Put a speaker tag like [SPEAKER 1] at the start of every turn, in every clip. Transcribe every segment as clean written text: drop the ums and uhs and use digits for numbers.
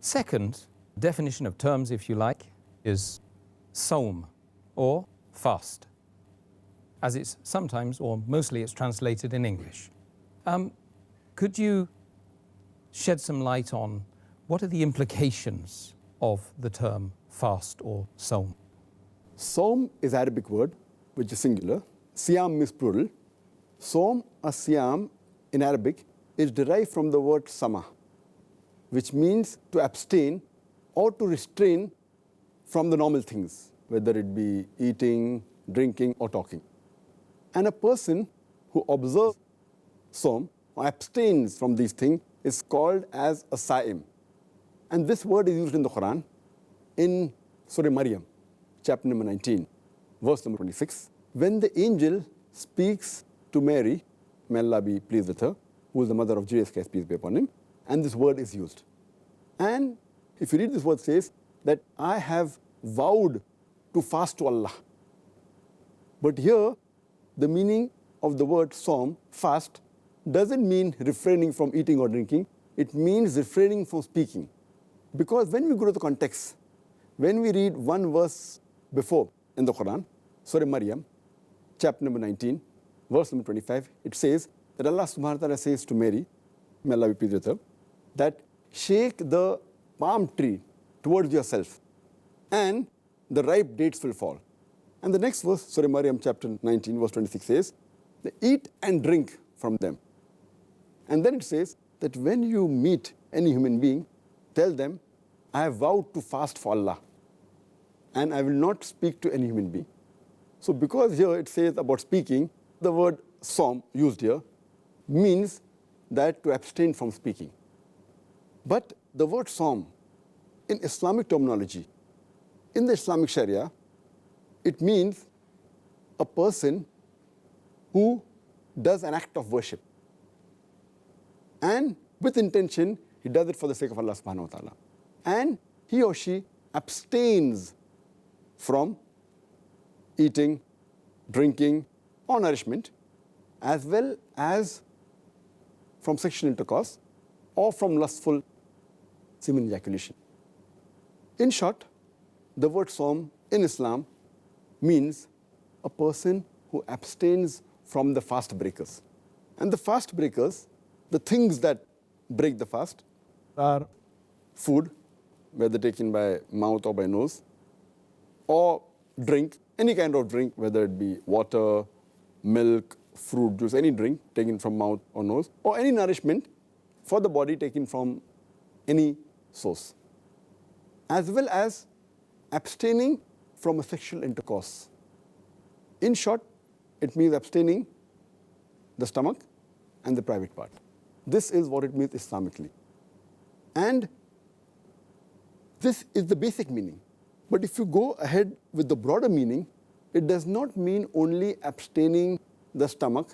[SPEAKER 1] Second definition of terms, if you like, is Saum, or fast, as it's sometimes or mostly it's translated in English. Could you shed some light on what are the implications of the term fast or Saum?
[SPEAKER 2] Saum is Arabic word, which is singular. Siyam is plural. Saum or Siyam in Arabic is derived from the word sama, which means to abstain or to restrain from the normal things, whether it be eating, drinking, or talking. And a person who observes Saum or abstains from these things is called as a Sayim. And this word is used in the Quran in Surah Maryam, chapter number 19, verse number 26, when the angel speaks to Mary, may Allah be pleased with her, who is the mother of Jesus Christ, peace be upon him, and this word is used. And if you read this word, it says that I have vowed to fast to Allah. But here, the meaning of the word Saum, fast, doesn't mean refraining from eating or drinking. It means refraining from speaking. Because when we go to the context, when we read one verse before in the Quran, Surah Maryam, chapter number 19, verse number 25, it says that Allah subhanahu wa ta'ala says to Mary, may Allah be pleased with her, that shake the palm tree towards yourself and the ripe dates will fall. And the next verse, Surah Maryam chapter 19, verse 26 says, eat and drink from them. And then it says that when you meet any human being, tell them, I have vowed to fast for Allah and I will not speak to any human being. So because here it says about speaking, the word Saum used here means that to abstain from speaking. But the word Saum in Islamic terminology, in the Islamic Sharia, it means a person who does an act of worship. And with intention, he does it for the sake of Allah subhanahu wa ta'ala. And he or she abstains from eating, drinking, or nourishment, as well as from sexual intercourse or from lustful semen ejaculation. In short, the word Saum in Islam means a person who abstains from the fast breakers. And the fast breakers, the things that break the fast, are food, whether taken by mouth or by nose, or drink, any kind of drink, whether it be water, milk, fruit juice, any drink taken from mouth or nose, or any nourishment for the body taken from any source, as well as abstaining from a sexual intercourse. In short, it means abstaining the stomach and the private part. This is what it means Islamically. And this is the basic meaning. But if you go ahead with the broader meaning, it does not mean only abstaining the stomach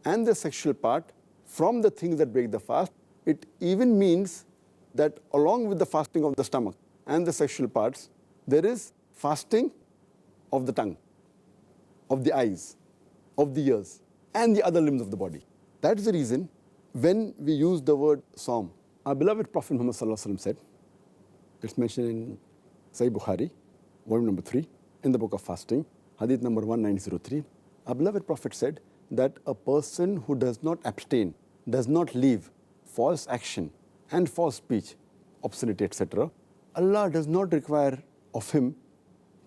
[SPEAKER 2] and the sexual part from the things that break the fast. It even means that along with the fasting of the stomach and the sexual parts, there is fasting of the tongue, of the eyes, of the ears, and the other limbs of the body. That is the reason when we use the word Saum, our beloved Prophet Muhammad said, it's mentioned in Sahih Bukhari, volume number 3, in the book of fasting, hadith number 1903, our beloved Prophet said that a person who does not abstain, does not leave false action and false speech, obscenity, etc., Allah does not require of him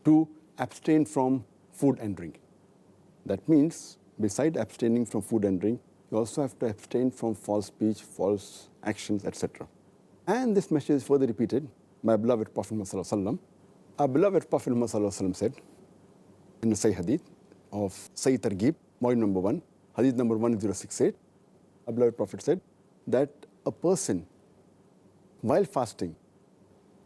[SPEAKER 2] to abstain from food and drink. That means, beside abstaining from food and drink, you also have to abstain from false speech, false actions, etc. And this message is further repeated by beloved Prophet Muhammad. Our beloved Prophet Muhammad said in the Sahih Hadith of Sahih Targhib, volume number 1, Hadith number 1068, our beloved Prophet said that a person, while fasting,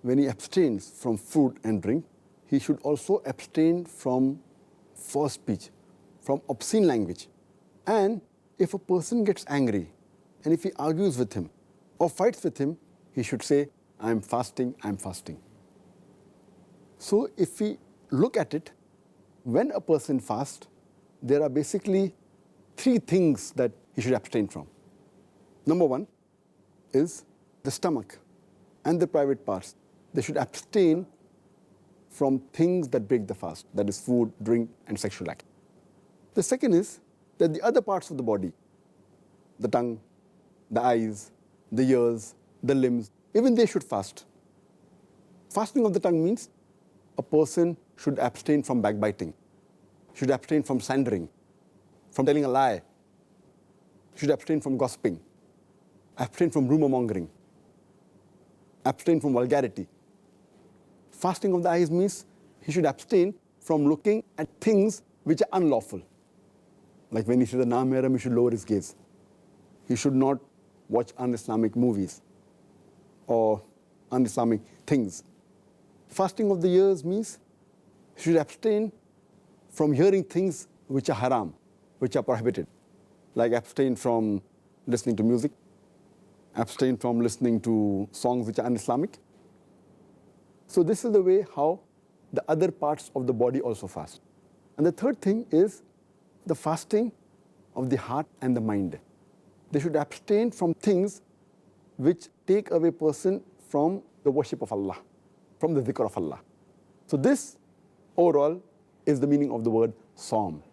[SPEAKER 2] when he abstains from food and drink, he should also abstain from false speech, from obscene language. And if a person gets angry, and if he argues with him or fights with him, he should say, I am fasting, I am fasting. So if we look at it, when a person fasts, there are basically 3 things that he should abstain from. Number 1 is the stomach and the private parts, they should abstain from things that break the fast, that is food, drink, and sexual act. The second is that the other parts of the body, the tongue, the eyes, the ears, the limbs, even they should fast. Fasting of the tongue means a person should abstain from backbiting, should abstain from slandering, from telling a lie, should abstain from gossiping, abstain from rumor mongering, abstain from vulgarity. Fasting of the eyes means he should abstain from looking at things which are unlawful. Like when he sees the Naam Haram, he should lower his gaze. He should not watch un-Islamic movies or un-Islamic things. Fasting of the ears means he should abstain from hearing things which are haram, which are prohibited. Like abstain from listening to music, abstain from listening to songs which are un-Islamic. So this is the way how the other parts of the body also fast. And the third thing is the fasting of the heart and the mind. They should abstain from things which take away a person from the worship of Allah, from the dhikr of Allah. So this overall is the meaning of the word Saum.